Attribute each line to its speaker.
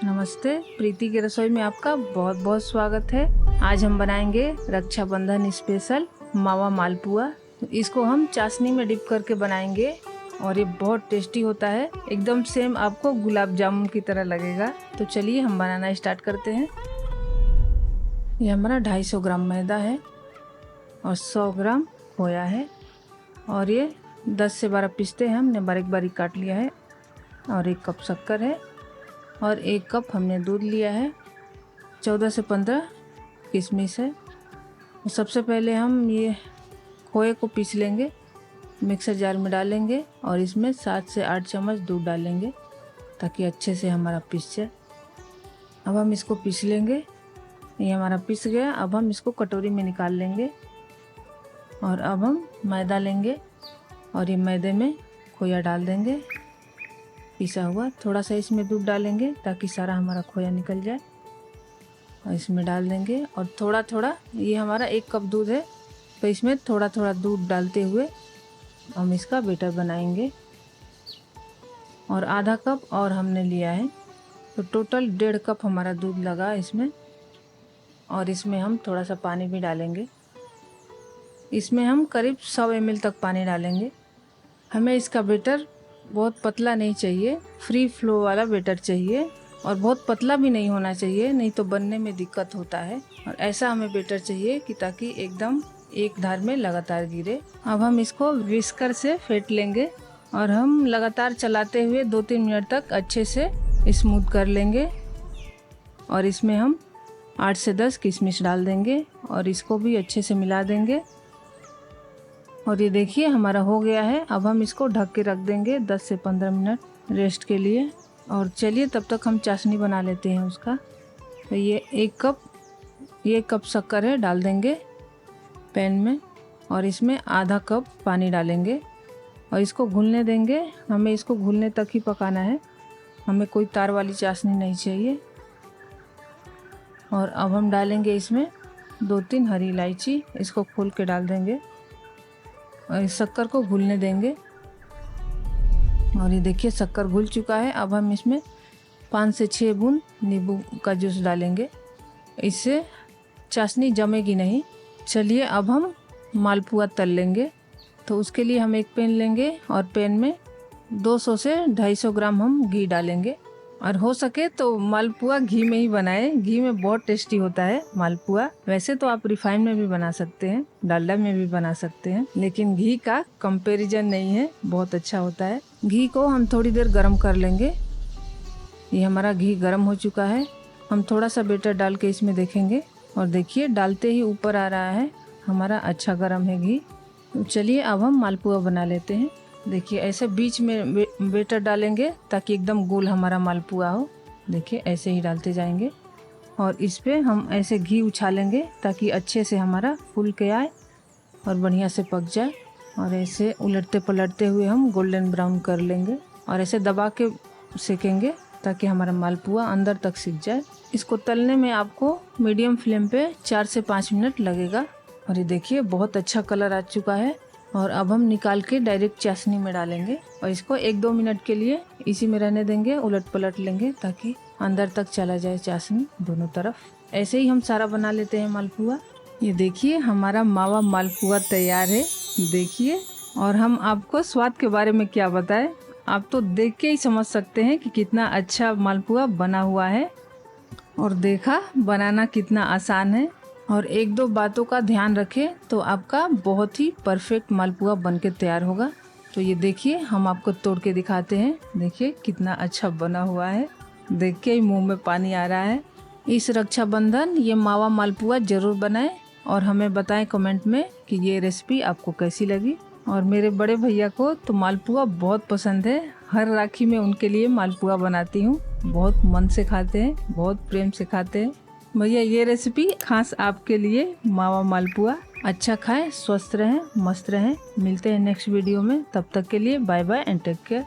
Speaker 1: नमस्ते, प्रीति की रसोई में आपका बहुत बहुत स्वागत है। आज हम बनाएंगे रक्षाबंधन स्पेशल मावा मालपुआ। तो इसको हम चाशनी में डिप करके बनाएंगे और ये बहुत टेस्टी होता है। एकदम सेम आपको गुलाब जामुन की तरह लगेगा। तो चलिए हम बनाना स्टार्ट करते हैं। ये हमारा 250 ग्राम मैदा है और 100 ग्राम खोया है और ये 10 से 12 पिस्ते हैं, हमने बारीक बारीक काट लिया है और 1 कप शक्कर है और 1 कप हमने दूध लिया है। 14 से 15 किशमिश है। सबसे पहले हम ये खोए को पीस लेंगे, मिक्सर जार में डालेंगे और इसमें 7 से 8 चम्मच दूध डालेंगे ताकि अच्छे से हमारा पीस जाए। अब हम इसको पीस लेंगे। ये हमारा पीस गया। अब हम इसको कटोरी में निकाल लेंगे और अब हम मैदा लेंगे और ये मैदे में खोया डाल देंगे पिसा हुआ। थोड़ा सा इसमें दूध डालेंगे ताकि सारा हमारा खोया निकल जाए और इसमें डाल देंगे और थोड़ा थोड़ा, ये हमारा 1 कप दूध है तो इसमें थोड़ा थोड़ा दूध डालते हुए हम इसका बैटर बनाएंगे। और आधा कप और हमने लिया है तो टोटल 1.5 कप हमारा दूध लगा इसमें। और इसमें हम थोड़ा सा पानी भी डालेंगे। इसमें हम करीब 100 ml तक पानी डालेंगे। हमें इसका बैटर बहुत पतला नहीं चाहिए, फ्री फ्लो वाला बैटर चाहिए और बहुत पतला भी नहीं होना चाहिए, नहीं तो बनने में दिक्कत होता है। और ऐसा हमें बैटर चाहिए कि ताकि एकदम एक धार में लगातार गिरे। अब हम इसको विस्कर से फेंट लेंगे और हम लगातार चलाते हुए 2-3 मिनट तक अच्छे से स्मूथ कर लेंगे। और इसमें हम 8 से 10 किशमिश डाल देंगे और इसको भी अच्छे से मिला देंगे। और ये देखिए हमारा हो गया है। अब हम इसको ढक के रख देंगे 10 से 15 मिनट रेस्ट के लिए। और चलिए तब तक हम चाशनी बना लेते हैं उसका। तो ये 1 कप शक्कर है, डाल देंगे पैन में और इसमें आधा कप पानी डालेंगे और इसको घुलने देंगे। हमें इसको घुलने तक ही पकाना है, हमें कोई तार वाली चाशनी नहीं चाहिए। और अब हम डालेंगे इसमें 2-3 हरी इलायची, इसको खोल के डाल देंगे और इस शक्कर को घुलने देंगे। और ये देखिए शक्कर घुल चुका है। अब हम इसमें 5 से 6 बूंद नींबू का जूस डालेंगे, इससे चाशनी जमेगी नहीं। चलिए अब हम मालपुआ तल लेंगे। तो उसके लिए हम एक पैन लेंगे और पैन में 200 से 250 ग्राम हम घी डालेंगे। और हो सके तो मालपुआ घी में ही बनाएं, घी में बहुत टेस्टी होता है मालपुआ। वैसे तो आप रिफाइन में भी बना सकते हैं, डालडा में भी बना सकते हैं, लेकिन घी का कंपैरिजन नहीं है, बहुत अच्छा होता है। घी को हम थोड़ी देर गरम कर लेंगे। ये हमारा घी गरम हो चुका है। हम थोड़ा सा बैटर डाल के इसमें देखेंगे और देखिए डालते ही ऊपर आ रहा है, हमारा अच्छा गरम है घी। तो चलिए अब हम मालपुआ बना लेते हैं। देखिए ऐसे बीच में बैटर डालेंगे ताकि एकदम गोल हमारा मालपुआ हो। देखिए ऐसे ही डालते जाएंगे और इस पे हम ऐसे घी उछालेंगे ताकि अच्छे से हमारा फूल के आए और बढ़िया से पक जाए। और ऐसे उलटते पलटते हुए हम गोल्डन ब्राउन कर लेंगे और ऐसे दबा के सेकेंगे ताकि हमारा मालपुआ अंदर तक सिक जाए। इसको तलने में आपको मीडियम फ्लेम पे 4 से 5 मिनट लगेगा। और ये देखिए बहुत अच्छा कलर आ चुका है। और अब हम निकाल के डायरेक्ट चाशनी में डालेंगे और इसको 1-2 मिनट के लिए इसी में रहने देंगे, उलट पलट लेंगे ताकि अंदर तक चला जाए चाशनी दोनों तरफ। ऐसे ही हम सारा बना लेते हैं मालपुआ। ये देखिए हमारा मावा मालपुआ तैयार है, देखिए। और हम आपको स्वाद के बारे में क्या बताएं, आप तो देख के ही समझ सकते हैं कि कितना अच्छा मालपुआ बना हुआ है और देखा बनाना कितना आसान है। और 1-2 बातों का ध्यान रखें तो आपका बहुत ही परफेक्ट मालपुआ बनके तैयार होगा। तो ये देखिए हम आपको तोड़ के दिखाते हैं, देखिए कितना अच्छा बना हुआ है, देख के ही मुंह में पानी आ रहा है। इस रक्षाबंधन ये मावा मालपुआ ज़रूर बनाएं और हमें बताएं कमेंट में कि ये रेसिपी आपको कैसी लगी। और मेरे बड़े भैया को तो मालपुआ बहुत पसंद है, हर राखी में उनके लिए मालपुआ बनाती हूँ, बहुत मन से खाते हैं, बहुत प्रेम से खाते हैं। भैया ये रेसिपी खास आपके लिए मावा मालपुआ। अच्छा खाएं, स्वस्थ रहें, मस्त रहें। मिलते हैं नेक्स्ट वीडियो में, तब तक के लिए bye bye and take care.